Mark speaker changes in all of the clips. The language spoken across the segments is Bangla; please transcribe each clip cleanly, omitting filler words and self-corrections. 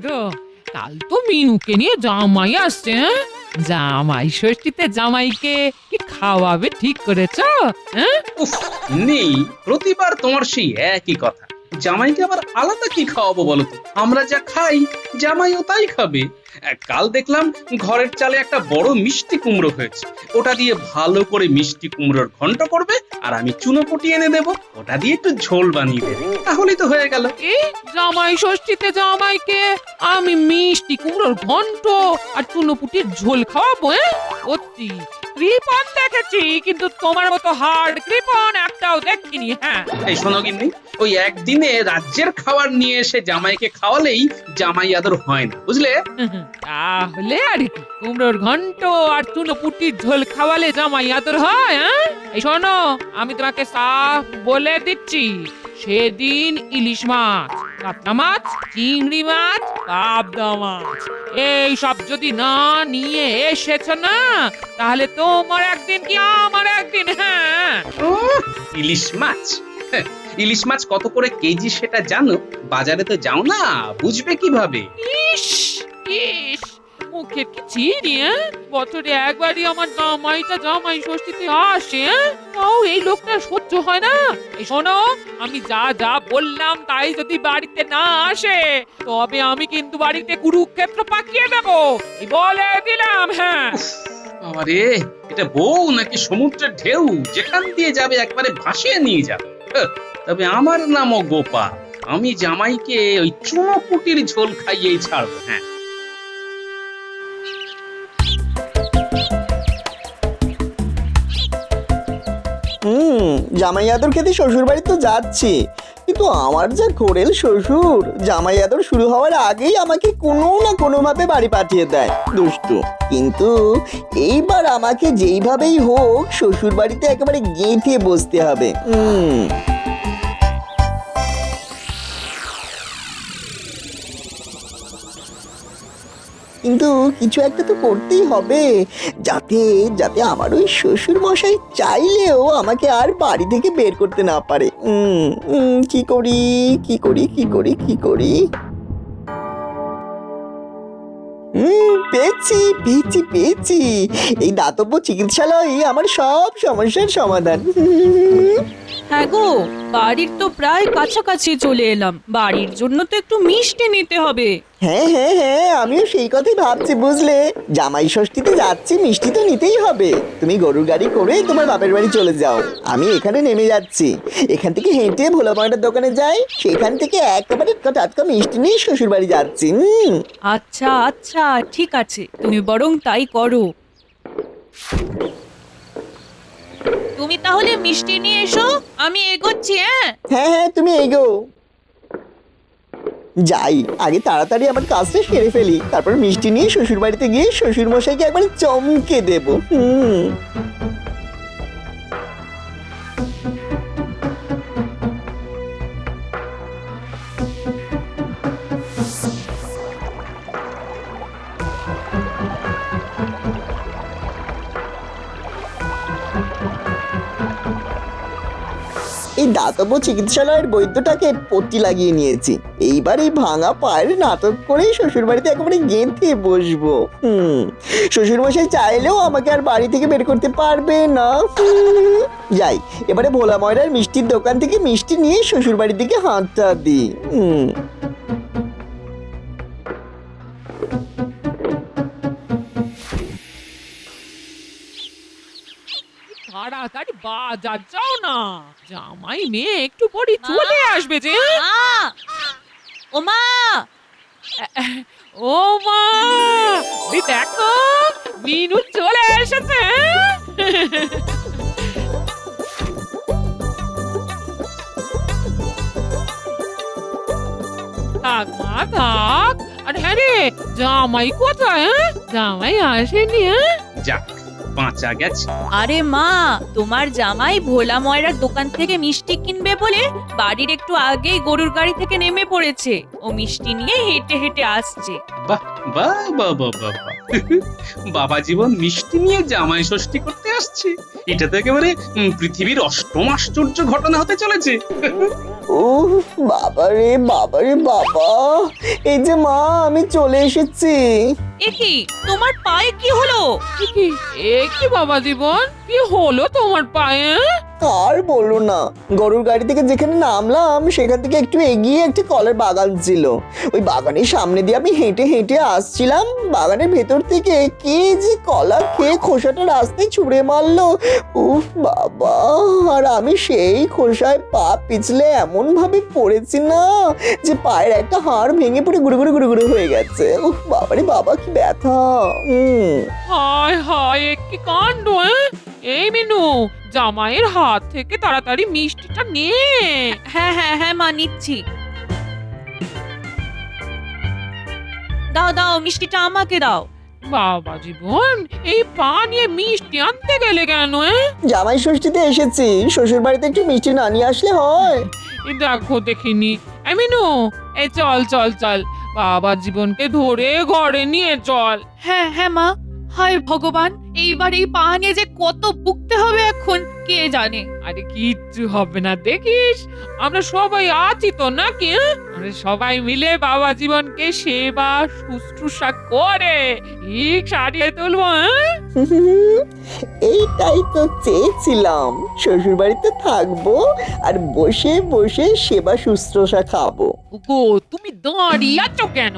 Speaker 1: গো, কাল তো মিনুকে নিয়ে জামাই আসছে, হ্যাঁ? জামাই ষষ্ঠীতে জামাইকে কি খাওয়াবে ঠিক করেছ? হ্যাঁ?
Speaker 2: উফ, নেই, প্রতিবার তোমার সেই একই কথা। জামাইকে আবার আলাদা কি খাওয়াবো বলো তো? আমরা যা খাই জামাইও তাই খাবে। কাল দেখলাম ঘরের চালে একটা বড় মিষ্টি কুমড়ো হয়েছে, ওটা দিয়ে ভালো করে মিষ্টি কুমড়োর ঘন্ট করবে, আর আমি চুনোপুটি এনে দেবো, ওটা দিয়ে একটু ঝোল বানিয়ে দেবে, তাহলেই তো হয়ে গেল।
Speaker 1: এই জামাই ষষ্ঠীতে জামাইকে আমি মিষ্টি কুমড়োর ঘন্ট আর চুনোপুটির ঝোল খাওয়াবো? সত্যি কৃপণ দেখেছি, কিন্তু তোমার মতো হার্ড কৃপণ একটাও দেখিনি। হ্যাঁ,
Speaker 2: এই শোনো গিন্নি, ওই একদিনে রাজ্যের খাবার নিয়ে এসে জামাইকে খাওয়ালেই জামাই আদর হয় না, বুঝলে?
Speaker 1: তাহলে আর কি, কুমড়োর ঘন্ট আর চুনোপুটির ঝোল খাওয়ালে জামাই আদর হয়? হ্যাঁ, এই শোনো, আমি তোমাকে সাফ বলে দিচ্ছি, সেদিন ইলিশ মাছ, কাতলা মাছ, চিংড়ি মাছ, পাবদা মাছ এই সব যদি না নিয়ে এসেছ না, তাহলে তোমার একদিন কি আমার একদিন। হ্যাঁ,
Speaker 2: ইলিশ মাছ, হ্যাঁ, ইলিশ মাছ কত করে কেজি সেটা জানো? বাজারে তো যাও না, বুঝবে কিভাবে?
Speaker 1: ইস ইস, মুখের কি চিনি? বছরে একবারই আমার জামাইটা জামাই ষষ্ঠীতে আসে, তাও এই লোকটা সহ্য হয় না। এই শোনো, আমি যা যা বললাম তাই যদি বাড়িতে না আসে, তবে আমি কিন্তু বাড়িতে কুরুক্ষেত্র পাকিয়ে দেবো, এই বলে দিলাম। হ্যাঁ,
Speaker 2: আরে এটা বউ নাকি সমুদ্রের ঢেউ, যেখান দিয়ে যাবে একবারে ভাসিয়ে নিয়ে যাবে। তবে আমার নামও গোপাল, আমি জামাইকে ওই চুনোপুটির ঝোল খাইয়েই ছাড়বো। হ্যাঁ,
Speaker 3: জামাই আদর খেতে শ্বশুর বাড়ি তো যাচ্ছি, কিন্তু আমার যা ঘোরেল শ্বশুর, জামাই আদর শুরু হওয়ার আগেই আমাকে কোনো না কোনো ভাবে বাড়ি পাঠিয়ে দেয়, দুষ্টু। কিন্তু এইবার আমাকে যেইভাবেই হোক শ্বশুর বাড়িতে একেবারে গেঁথে বসতে হবে। কিন্তু কিছু একটা তো করতেই হবে, যাতে যাতে আমার ওই শ্বশুর মশাই চাইলেও আমাকে আর বাড়ি থেকে বের করতে না পারে। কি করি কি করি কি করি কি করি? পেয়েছি পেয়েছি পেয়েছি, এই দাতব্য চিকিৎসালয় আমার সব সমস্যার সমাধান।
Speaker 4: হ্যাঁ গো, বাড়ির তো প্রায় কাছাকাছি চলে এলাম, বাড়ির জন্য তো একটু মিষ্টি নিতে হবে।
Speaker 3: হ্যাঁ হ্যাঁ হ্যাঁ, আমিও সেই কথাই ভাবছি, বুঝলে? জামাই ষষ্ঠীতে যাচ্ছি, মিষ্টি তো নিতেই হবে। তুমি গরুর গাড়ি করে তোমার বাপের বাড়ি চলে যাও, আমি এখানে নেমে যাচ্ছি। এখান থেকে হেঁটে ভোলা ময়নার দোকানে যাই, সেখান থেকে একেবারে টাটকা মিষ্টি নিয়ে শ্বশুর বাড়ি যাচ্ছি।
Speaker 4: আচ্ছা আচ্ছা, ঠিক আছে, তুমি বরং তাই করো। তুমি তাহলে মিষ্টি নিয়ে এসো, আমি এগোচ্ছি। হ্যাঁ
Speaker 3: হ্যাঁ হ্যাঁ, তুমি এগো। যাই, আগে তাড়াতাড়ি আমার কাজটা সেরে ফেলি, তারপর মিষ্টি নিয়ে শ্বশুর বাড়িতে গিয়ে শ্বশুর মশাইকে একবার চমকে দেবো। এই দাতব্য চিকিৎসালয়ের বৈদ্যটাকে পট্টি লাগিয়ে নিয়েছি, এইবার এই ভাঙা পায়ের নাটক করেই শ্বশুর বাড়িতে একেবারে গেঁথে বসবো। শ্বশুর মশাই চাইলেও আমাকে আর বাড়ি থেকে বের করতে পারবে না। যাই, এবারে ভোলা ময়রার মিষ্টির দোকান থেকে মিষ্টি নিয়ে শ্বশুর বাড়ির দিকে হাতটা দিই।
Speaker 1: তাড়াতাড়ি বাজার যাও না, জামাই মেয়ে একটু পরে চলে আসবে যে।
Speaker 4: ওমা,
Speaker 1: ও মা, ওই দেখো মিনু চলে এসেছে। থাক মা থাক। আর হ্যাঁ রে, জামাই কোথায়? জামাই আসেনি?
Speaker 2: যাক, বাঁচা গেছে।
Speaker 4: আরে মা, তোমার জামাই ভোলা ময়রার দোকান থেকে মিষ্টি কিনবে বলে বাড়ির একটু আগেই গরুর গাড়ি থেকে নেমে পড়েছে, ও মিষ্টি নিয়ে হেঁটে হেঁটে আসছে।
Speaker 2: বাহ বাহ বাহ বাহ বাহ, বাবা জীবন মিষ্টি নিয়ে জামাই ষষ্ঠী করতে আসছে, এটা তো একেবারে পৃথিবীর অষ্টম আশ্চর্য ঘটনা হতে চলেছে।
Speaker 3: বাবা রে বাবা রে বাবা, এই যে মা আমি চলে এসেছি।
Speaker 4: এ কি তোমার পায়ে কি হলো?
Speaker 1: এ কি বাবা জীবন, কি হলো তোমার পায়ে?
Speaker 3: আর বলো না, গরুর গাড়ি থেকে যেখানে নামলাম সেখান থেকে একটু এগিয়ে একটা কলার বাগান ছিল। ওই বাগানের সামনে দিয়ে আমি হেঁটে হেঁটে আসছিলাম, বাগানের ভেতর থেকে কে যে কলা খেয়ে খোসাটা রাস্তায় ছুঁড়ে মারলো। উফ বাবা, আর আমি সেই খোসায় পা পিছলে এমন ভাবে পড়েছি না যে পায়ের একটা হাড় ভেঙে পড়ে গুঁড়ো গুঁড়ো গুঁড়ো গুঁড়ো হয়ে গেছে। উফ বাবারে বাবা, কি ব্যথা।
Speaker 1: হায় হায়, এ কি কাণ্ড! এই মিনু, জামাইয়ের হাত থেকে তাড়াতাড়ি মিষ্টিটা নে।
Speaker 4: হ্যাঁ হ্যাঁ হ্যাঁ মা, নিচ্ছি। দাও দাও, মিষ্টিটা আমাকে দাও।
Speaker 1: বাবা জীবন, এই পা নিয়ে মিষ্টি আনতে গেলে কেন?
Speaker 3: জামাই ষষ্ঠীতে এসেছি, শ্বশুর বাড়িতে একটু মিষ্টি না নিয়ে আসলে হয়?
Speaker 1: দেখো দেখিনি। এই মিনু, এই চল চল চল, বাবা জীবনকে ধরে ঘরে নিয়ে চল।
Speaker 4: হ্যাঁ হ্যাঁ মা। হায় ভগবান, এইবার এই পা নিয়ে যে কত ভুগতে হবে এখন কে জানে।
Speaker 1: আরে কিচ্ছু হবে না, দেখিস আমরা সবাই আছি তো নাকি? আমরা সবাই মিলে বাবা জীবনকে সেবা শুশ্রূষা করে ঠিক সারিয়ে তুলবো।
Speaker 3: এইটাই তো চেয়েছিলাম, শ্বশুর বাড়িতে থাকবো আর বসে বসে সেবা শুশ্রূষা খাবো।
Speaker 1: গো, তুমি দাঁড়িয়ে আছো কেন?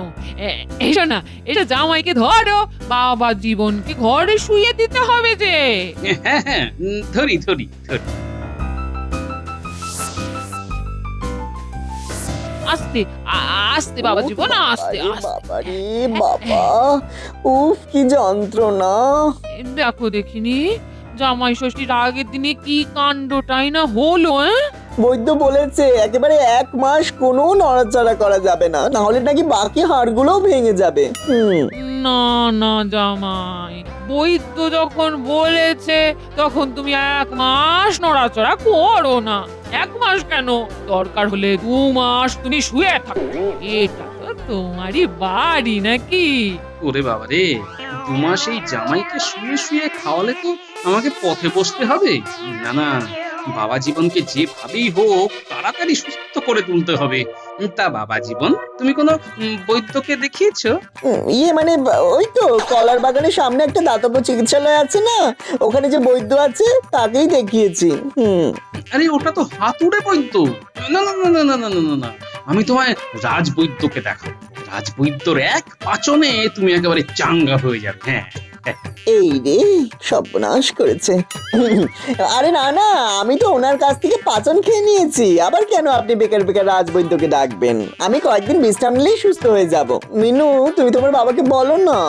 Speaker 1: এসো না, এটা জামাইকে ধরো, বাবা জীবনকে ঘরে শুয়ে দিতে হবে যে।
Speaker 2: হ্যাঁ হ্যাঁ, ধরি ধরি ধরি।
Speaker 1: আস্তে আস্তে বাবা জীবন, আস্তে
Speaker 3: বাবারে
Speaker 1: আস্তে।
Speaker 3: বাবারে বাবা, উফ কি যন্ত্রণা।
Speaker 1: দেখো দেখিনি, জামাই ষষ্ঠীর আগের দিনে কি কাণ্ডটাই না হলো।
Speaker 3: বৈদ্য বলেছে একেবারে 1 মাস কোনো নড়াচড়া করা যাবে না, না হলে নাকি বাকি হাড়গুলোও ভেঙে যাবে।
Speaker 1: না না জামাই, বৈদ্য যখন বলেছে তখন তুমি 1 মাস নড়াচড়া করো না। 1 মাস কেন, দরকার হলে 2 মাস তুমি শুয়ে থাকো। এটা তো তোমারই বাড়ি নাকি?
Speaker 2: ওরে বাবা রে, 2 মাস এই জামাইকে শুয়ে শুয়ে খাওয়ালে তো আমাকে পথে বসতে হবে। না না, বাবা জীবনকে যেভাবেই হোক তাড়াতাড়ি সুস্থ করে তুলতে হবে। তা বাবা জীবন, তুমি কোনো বৈদ্যকে দেখিয়েছো?
Speaker 3: ইয়ে মানে ওই তো কলার বাগানের সামনে একটা দাতব্য চিকিৎসালয় আছে না, ওখানে যে বৈদ্য আছে তাকেই দেখিয়েছি।
Speaker 2: আরে ওটা তো হাতুড়ে বৈদ্য। না না না না না না না না, আমি তোমায় রাজবৈদ্যকে দেখাবো। রাজবৈদ্যর এক পাচনে তুমি একেবারে চাঙ্গা হয়ে যাবে। হ্যাঁ,
Speaker 3: এই রে, সর্বনাশ করেছে। আরে না না, আমি তো ওনার কাছ থেকে পাচন খেয়ে নিয়েছি, আবার কেন আপনি বেকার বেকার রাজবৈদ্যকে ডাকবেন? আমি কয়েকদিন বিশ্রাম নিলেই সুস্থ হয়ে যাব। মিনু, তুমি তোমার বাবাকে বলো না।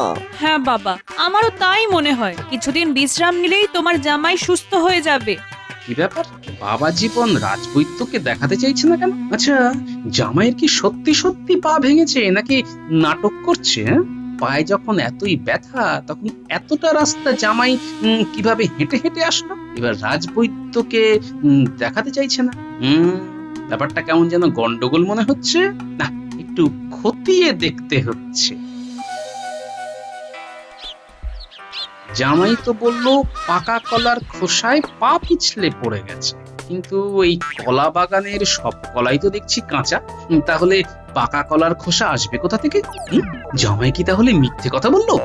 Speaker 4: হ্যাঁ বাবা, আমারও তাই মনে হয়, কিছুদিন বিশ্রাম নিলেই তোমার জামাই সুস্থ হয়ে যাবে।
Speaker 2: কি ব্যাপার, বাবা জীবন রাজবৈদ্যকে দেখাতে চাইছে না কেন? আচ্ছা, জামাইয়ের কি সত্যি সত্যি পা ভেঙেছে নাকি নাটক করছে? পায়ে যখন এতই ব্যথা তখন এতটা রাস্তা জামাই কিভাবে হেঁটে হেঁটে আসলো? এবার রাজবৈদ্যকে দেখাতে চাইছে না। ব্যাপারটা কেমন যেন গন্ডগোল মনে হচ্ছে। না, একটু খতিয়ে দেখতে হচ্ছে। জামাই তো বললো পাকা কলার খোসায় পা পিছলে পড়ে গেছে, কিন্তু এই কলা বাগানের সব কলাই তো দেখছি কাঁচা। তাহলে পাকা কলার খোসা আসবে কোথা থেকে? জামাই কি তাহলে মিথ্যে কথা বললো?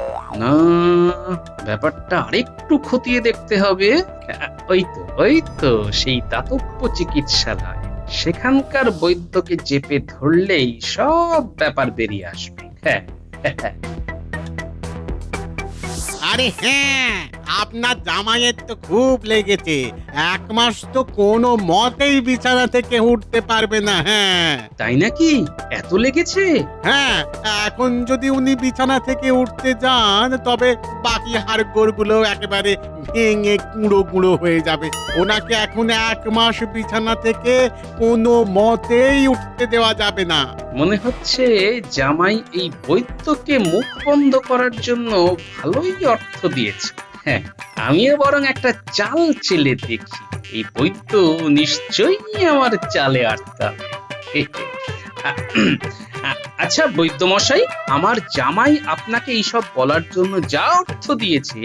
Speaker 2: না, ব্যাপারটা আরেকটু খতিয়ে দেখতে হবে। ওই তো সেই দাতব্য চিকিৎসালয়, সেখানকার বৈদ্যকে চেপে ধরলেই সব ব্যাপার বেরিয়ে আসবে। হ্যাঁ হ্যাঁ।
Speaker 5: আরে হ্যাঁ, আপনার জামাইয়ের তো খুব লেগেছে। 1 মাস তো কোনো মতেই বিছানা থেকে উঠতে পারবে না। হ্যাঁ
Speaker 2: তাই নাকি? এত লেগেছে?
Speaker 5: হ্যাঁ, এখন যদি উনি বিছানা থেকে উঠতে যান তবে বাকি হাড়গোড়গুলো একেবারে ভেঙে গুঁড়ো গুঁড়ো হয়ে যাবে। ওনাকে এখন 1 মাস বিছানা থেকে কোনো মতেই উঠতে দেওয়া যাবে না।
Speaker 2: মনে হচ্ছে জামাই এই বৈদ্যকে মুখ বন্ধ করার জন্য ভালোই অর্থ দিয়েছে। হ্যাঁ, আমিও বরং একটা চাল চেলে দেখি। এই বৈদ্য নিশ্চয়ই আমার চালে আটকাবে। আচ্ছা বৈদ্যমশাই, আমার জামাই আপনাকে এইসব বলার জন্য যা অর্থ দিয়েছে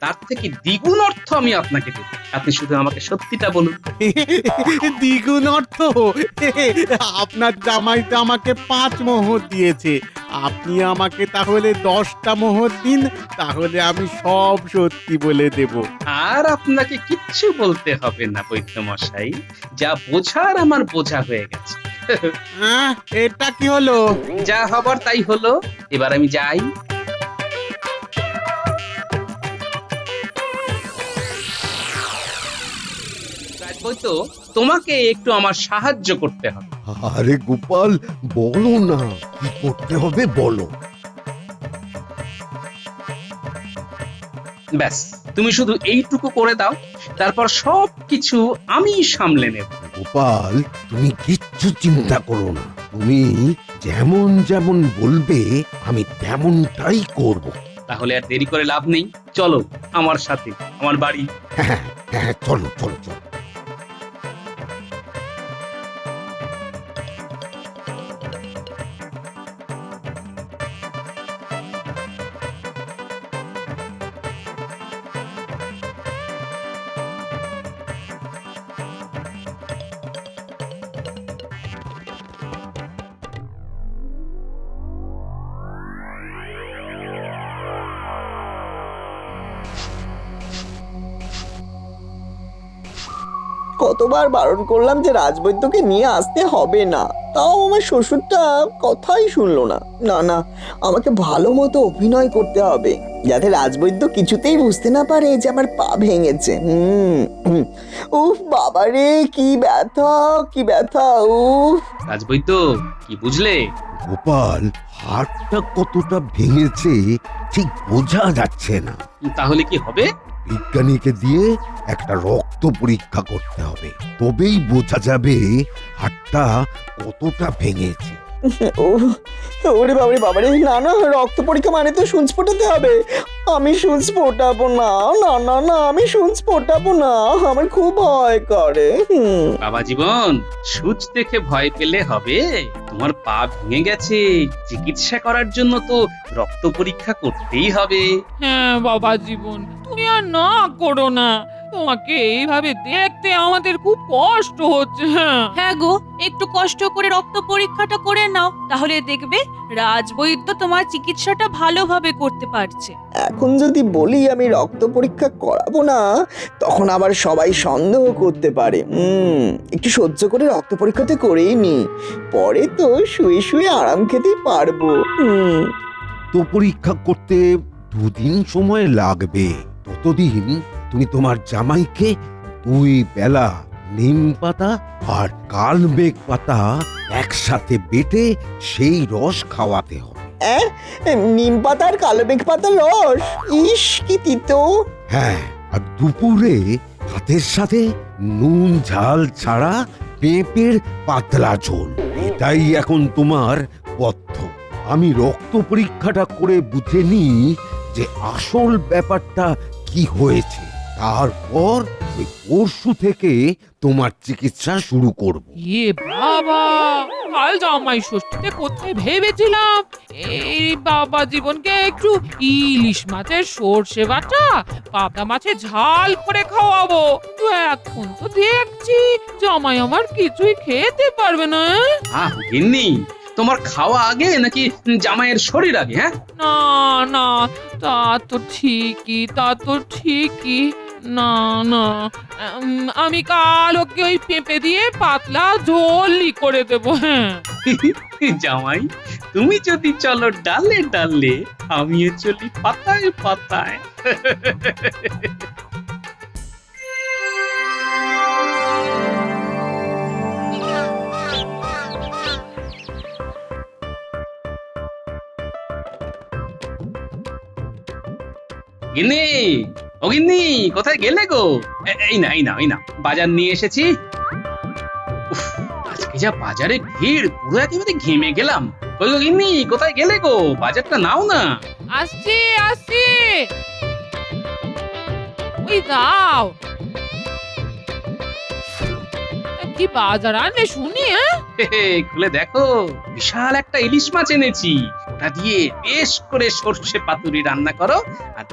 Speaker 2: তার থেকে দ্বিগুণ অর্থ আমি আপনাকে দেব। আপনি শুধু আমাকে সত্যিটা বলুন।
Speaker 5: দ্বিগুণ অর্থ? আপনার জামাই তো আমাকে 5 মোহর দিয়েছে, আপনি আমাকে তাহলে 10টা মোহর দিন, তাহলে আমি সব সত্যি বলে দেব।
Speaker 2: আর আপনাকে কিচ্ছু বলতে হবে না বৈদ্যমশাই, যা বোঝার আমার বোঝা হয়ে গেছে।
Speaker 5: এটা কি হলো?
Speaker 2: যা হবার তাই হলো, এবার আমি যাই। রাজবৈদ্য, তোমাকে একটু আমার সাহায্য করতে হবে।
Speaker 6: আরে গোপাল, বলো না কি করতে হবে, বলো।
Speaker 2: ব্যাস, তুমি শুধু এইটুকু করে দাও, তারপর সবকিছু আমি সামলে নেব।
Speaker 6: গোপাল, তুমি কিচ্ছু চিন্তা করো না, তুমি যেমন যেমন বলবে আমি তেমনটাই করব।
Speaker 2: তাহলে আর দেরি করে লাভ নেই, চলো আমার সাথে আমার বাড়ি।
Speaker 6: হ্যাঁ হ্যাঁ, চলো চলো চলো।
Speaker 3: কতবার বারণ করলাম যে রাজবৈদ্যকে নিয়ে আসতে হবে না, তাও আমার শ্বশুরটা কথাই শুনলো না। না না, আমাকে ভালো মতো অভিনয় করতে হবে, যাতে রাজবৈদ্য কিছুতেই বুঝতে না পারে যে আমার পা ভেঙেছে। উফ বাবারে, কি ব্যথা কি ব্যথা! উফ।
Speaker 2: রাজবৈদ্য, কি বুঝলে?
Speaker 6: গোপাল, হাড়টা কতটা ভেঙেছে ঠিক বোঝা যাচ্ছে না।
Speaker 2: তাহলে কি হবে?
Speaker 6: বিজ্ঞানীকে দিয়ে একটা রক্ত পরীক্ষা করতে হবে, তবেই বোঝা যাবে হাড়টা কতটা ভেঙেছে।
Speaker 3: ওরে বাবারে বাবারে, না না, রক্ত পরীক্ষা মানে তো সুচ ফোটাতে হবে। আমি সুচ ফোটাবো না, না না না, আমি সুচ ফোটাবো না, আমার খুব ভয় করে।
Speaker 2: বাবা জীবন, সূচ দেখে ভয় পেলে হবে? তোমার পা ভেঙে গেছে, চিকিৎসা করার জন্য তো রক্ত পরীক্ষা করতেই হবে।
Speaker 1: হ্যাঁ বাবা জীবন, তুমি আর না করো না, তোমাকে এইভাবে দেখতে আমাদের খুব কষ্ট হচ্ছে।
Speaker 4: হ্যাঁ গো, একটু কষ্ট করে রক্ত পরীক্ষাটা করে নাও, তাহলে দেখবে রাজবৈদ্য তোমার চিকিৎসাটা ভালোভাবে করতে পারছে।
Speaker 3: এখন যদি বলি আমি রক্ত পরীক্ষা করাবো না, তখন আবার সবাই সন্দেহ করতে পারে। একটু সহ্য করে রক্ত পরীক্ষাটা করেই নি, পরে তো শুয়ে শুয়ে আরাম খেতে পারবো।
Speaker 6: তো পরীক্ষা করতে 2 দিন সময় লাগবে। ততদিন তুমি তোমার জামাইকে 2 বেলা নিম পাতা আর কালমেঘ পাতা একসাথে বেটে সেই রস খাওয়াতে হবে।
Speaker 3: নিম পাতার কালো মেঘ পাতার রস, ইস কি তিতো!
Speaker 6: হ্যাঁ, আর দুপুরে ভাতের সাথে নুন ঝাল ছাড়া পেঁপের পাতলা ঝোল। এটাই এখন তোমার পথ্য। আমি রক্ত পরীক্ষাটা করে বুঝে নিই যে আসল ব্যাপারটা কি হয়েছে, তারপর ওই পরশু থেকে তোমার চিকিৎসা শুরু করব।
Speaker 1: এ বাবা, কাল জামাই ষষ্ঠীতে কোথায় ভেবেছিলাম এই বাবা জীবনকে একটু ইলিশ মাছের সর্ষে বাটা পাবদা মাছের ঝাল করে খাওয়াবো, তো এখন তো দেখছি জামাই আমার কিছুই খেতে পারবে না।
Speaker 2: গিন্নি, তোমার খাওয়া আগে নাকি জামাইয়ের শরীর আগে? হ্যাঁ,
Speaker 1: না না, তা তো ঠিকই, না না, আমি কাল ওকে ওই পেঁপে দিয়ে পাতলা ঝোলই করে দেবো। হ্যাঁ
Speaker 2: জামাই, তুমি যদি চলো ডালে ডালে, আমিও চলি পাতায় পাতায়। গিন্নি, ও গিন্নি, কোথায় গেলে গো? এই না, বাজার নিয়ে এসেছি। উফ, আজকে যা বাজারে ভিড়, পুরো একেবারে ঘেমে গেলাম। কই গো গিন্নি, কোথায় গেলে গো? বাজারটা নাও না।
Speaker 1: আসছি, ওই দাও। কি বাজার আনলে শুনি?
Speaker 2: খুলে দেখো, বিশাল একটা ইলিশ মাছ এনেছি। ওটা দিয়ে বেশ করে সর্ষে পাতুরি রান্না করো। আর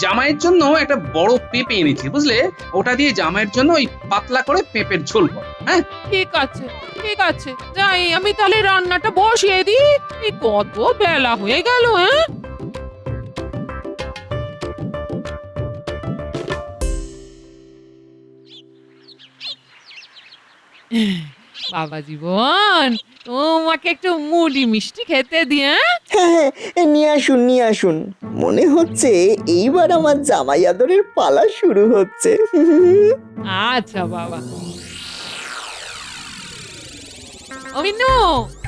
Speaker 2: জামাইয়ের জন্য একটা বড় পেঁপে এনেছি, বুঝলে? ওটা দিয়ে জামাইয়ের জন্য ওই পাতলা করে পেঁপের ঝোল করো। হ্যাঁ,
Speaker 1: ঠিক আছে, ঠিক আছে, যাই আমি তাহলে রান্নাটা বসিয়ে দিই। এই কত বেলা হয়ে গেল। বাবা জীবন, তোমাকে একটু মুড়ি মিষ্টি খেতে দিয়ে।
Speaker 3: হ্যাঁ, নিয়ে আসুন নিয়ে আসুন। মনে হচ্ছে এইবার আমার জামাই আদরের পালা শুরু হচ্ছে।
Speaker 1: আচ্ছা বাবা। অমিনু,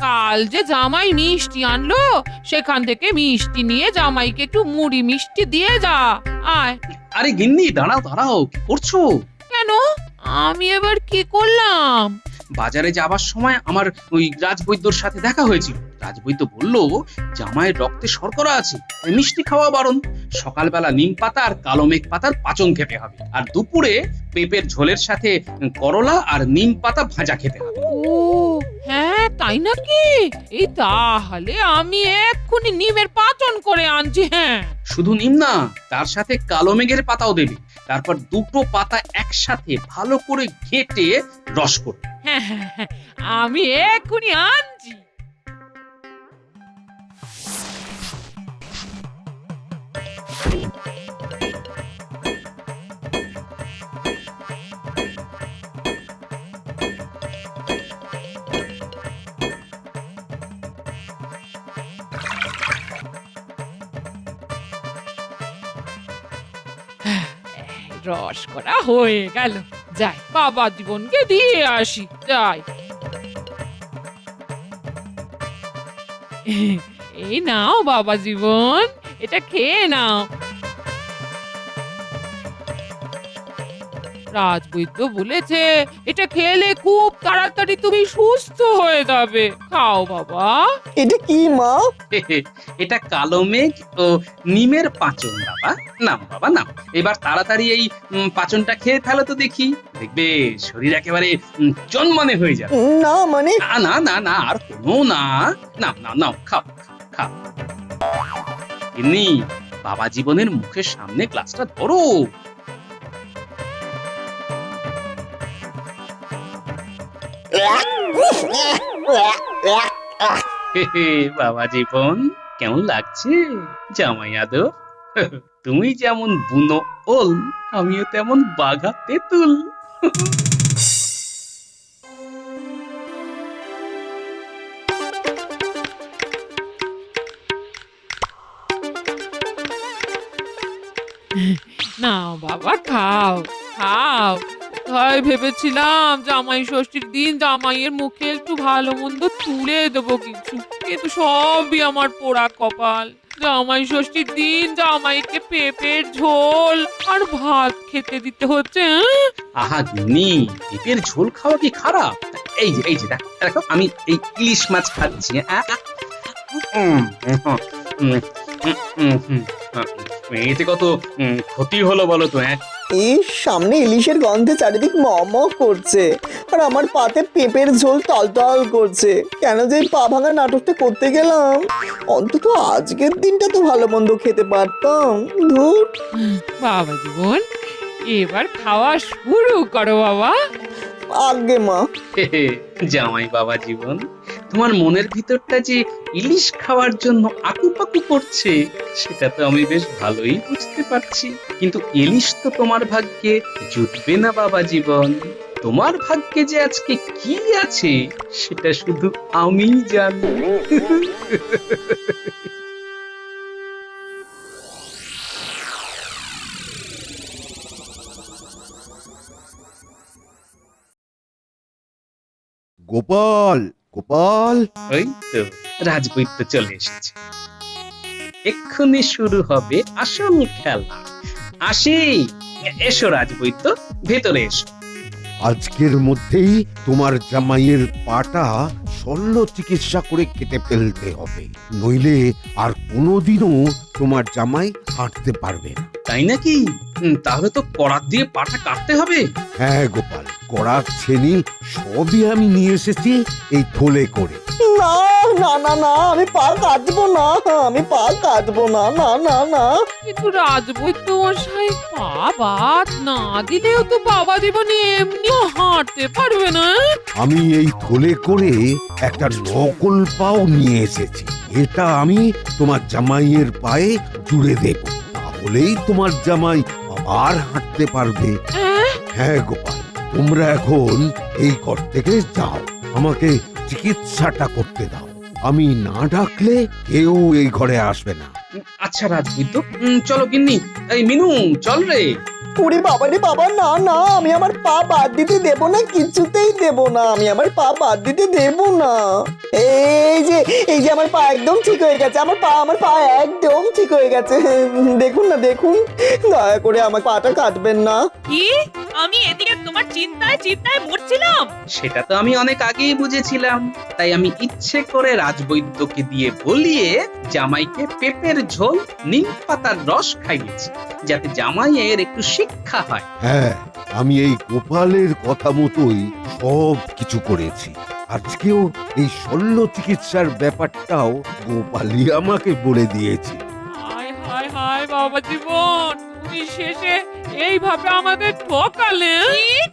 Speaker 1: কাল যে জামাই মিষ্টি আনলো, সেখান থেকে মিষ্টি নিয়ে জামাইকে একটু মুড়ি মিষ্টি দিয়ে যা। আয়।
Speaker 2: আরে গিন্নি, দাঁড়াও দাঁড়াও, কি করছো?
Speaker 1: কেন? আমি এবার কি করলাম?
Speaker 2: বাজারে যাবার সময় আমার ওই রাজবৈদ্যর সাথে দেখা হয়েছিল। রাজবৈদ্য বলল জামাইয়ের রক্তে শর্করা আছে, তাই মিষ্টি খাওয়া বারণ। সকালবেলা নিম পাতা আর কালো মেঘ পাতার পাচন খেতে হবে, আর দুপুরে পেঁপের ঝোলের সাথে করলা আর নিম পাতা ভাজা খেতে হবে।
Speaker 1: ও হ্যাঁ, তাই নাকি? এই তাহলে আমি এক্ষুনি নিমের পাচন করে আনছি। হ্যাঁ,
Speaker 2: শুধু নিম না, তার সাথে কালো মেঘের পাতাও দেবে। তারপর দুটো পাতা একসাথে ভালো করে ঘেটে রস করবে।
Speaker 1: হ্যাঁ, হ্যাঁ, হ্যাঁ, আমি এক্ষুনি আনছি। রস করা হয়ে গেল, যাই বাবা জীবনকে দিয়ে আসি। যাই। এই নাও বাবা জীবন, এটা খেয়ে নাও। রাজবৈদ্য বলেছে এটা খেলে খুব তাড়াতাড়ি তুমি সুস্থ হয়ে যাবে। খাও বাবা।
Speaker 3: এটা কি মা?
Speaker 2: এটা কালো মেঘ ও নিমের পাচন। বাবা নাম, বাবা নাম। এবার তাড়াতাড়ি এই পাচনটা খেয়ে ফেলো তো দেখি, দেখবে শরীর একেবারে জন্মনে হয়ে যাবে।
Speaker 3: না মানে
Speaker 2: না না না না, আর কোনো না। নাও নাও নাও, খাও খাও। এমনি বাবা জীবনের মুখের সামনে গ্লাসটা ধরো। বাবা জীবন, কেমন লাগছে জামাই আদর? তুমি যেমন বুনো ওল, আমিও তেমন বাঘা তেঁতুল।
Speaker 1: নাও বাবা, খাও খাও। তাই ভেবেছিলাম জামাই ষষ্ঠীর দিন জামাইয়ের মুখে একটু ভালো মন্দ তুলে দেবো কিছু, কিন্তু সবই আমার পোড়া কপাল। জামাই ষষ্ঠীর দিন জামাইকে পেঁপের ঝোল আর ভাত খেতে দিতে হচ্ছে।
Speaker 2: আহা গিন্নি, পেঁপের ঝোল খাওয়া কি খারাপ? এই যে দেখো, আমি এই ইলিশ মাছ খাচ্ছি। এতে কত ক্ষতি হলো বলো তো?
Speaker 3: এই সামনে ইলিশের গন্ধে চারিদিক ম করছে, আর আমার পাতে পেঁপের ঝোল টলটল করছে। কেন যে এই পা ভাঙা নাটকটা করতে গেলাম? অন্তত আজকের দিনটা তো ভালো মন্দ খেতে পারতাম। ধুর।
Speaker 1: বাবা জীবন, এবার খাওয়া শুরু করো বাবা।
Speaker 3: আগে মা।
Speaker 2: জামাই বাবা জীবন, তোমার মনের ভিতরটা যে ইলিশ খাওয়ার জন্য আকুপাকু করছে, সেটা তো আমি বেশ ভালোই বুঝতে পারছি। কিন্তু ইলিশ তো তোমার ভাগ্যে জুটবে না বাবা জীবন। তোমার ভাগ্যে যে আজকে কি আছে সেটা শুধু আমিই জানি।
Speaker 6: গোপাল, গোপাল,
Speaker 2: ওই তো রাজবৈদ্য চলে এসেছে। এক্ষুনি শুরু হবে আসল খেলা। আসি, এসো রাজবৈদ্য, ভেতরে এসো।
Speaker 6: আজকের মধ্যেই তোমার জামাইয়ের পাটা শল্য চিকিৎসা করে কেটে ফেলতে হবে, নইলে আর কোনোদিনও তোমার জামাই হাঁটতে পারবে না।
Speaker 2: তাই নাকি? তাহলে তো করাত দিয়ে পাটা কাটতে হবে।
Speaker 6: হ্যাঁ গোপাল, করার ছেনি সবই আমি নিয়ে এসেছি এই থলে করে।
Speaker 3: না না না না, আমি পা কাটবো না, আমি পা কাটবো না, না না না।
Speaker 1: কিন্তু রাজবৈদ্য মশাই, পা বাদ না দিলেও তো বাবা জীবনে এমনিও হাঁটতে পারবে না।
Speaker 6: আমি এই থলে করে একটা নকল পাও নিয়ে এসেছি। এটা আমি তোমার জামাইয়ের পায়ে জুড়ে দেব, তাহলেই তোমার জামাই আবার হাঁটতে পারবে। হ্যাঁ গোপাল, তোমরা এখন এই ঘর থেকে যাও, আমাকে চিকিৎসাটা করতে দাও। আমি না ডাকলে কেউ এই ঘরে আসবে না।
Speaker 2: আচ্ছা রাজবৈদ্য, চলো গিন্নি। এই মিনু, চল রে।
Speaker 3: ওরে বাবা রে বাবা, না না, আমি আমার পা বাদ দিতে দেব না, কিছুতেই দেব না, আমি আমার পা বাদ দিতে দেব না। এই যে আমার পা একদম ঠিক হয়ে গেছে, আমার পা একদম ঠিক হয়ে গেছে। দেখুন না, দেখুন, দয়া করে আমার পাটা কাটবেন না।
Speaker 4: কি? আমি এদিকে তোমার চিন্তায় চিন্তায় মরছিলাম।
Speaker 2: সেটা তো আমি অনেক আগেই বুঝেছিলাম, তাই আমি ইচ্ছে করে রাজবৈদ্যকে দিয়ে বলিয়ে জামাইকে পেঁপের ঝোল নিম পাতার রস খাইয়েছি, যাতে জামাইয়ের একটু শিক্ষা হয়।
Speaker 6: হ্যাঁ, আমি এই গোপালের কথা মতোই সব কিছু করেছি। আজকেও এই শল্য চিকিৎসার ব্যাপারটাও গোপালই আমাকে বলে দিয়েছে।
Speaker 1: হায় হায় হায় বাবা জীবন, তুমি শেষে এইভাবে আমাদের ঠকালে।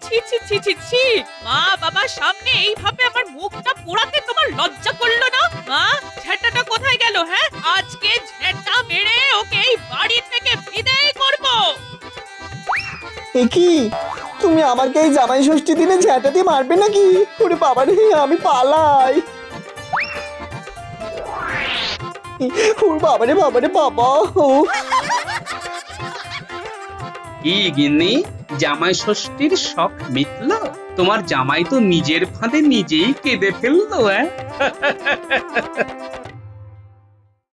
Speaker 4: ছি ছি ছি ছি ছি, মা বাবার সামনে এইভাবে আমার মুখটা পোড়াতে তোমার লজ্জা করলো না? মা, ঝেঁটাটা কোথায় গেল? হ্যাঁ, আজকে ঝেঁটা মেরে ওকে এই বাড়ি থেকে বিদায় করব।
Speaker 3: এ কি, তুমি আমাকে এই জামাই ষষ্ঠী দিনে ঝ্যাঁটা দিয়ে মারবে নাকি? ওরে বাবা রে, আমি পালাই। ওর বাবা রে বাবা রে বাবা।
Speaker 2: কি গিন্নি, জামাই ষষ্ঠীর শখ মিটলো? তোমার জামাই তো নিজের ফাঁদে নিজেই কেঁদে ফেললো।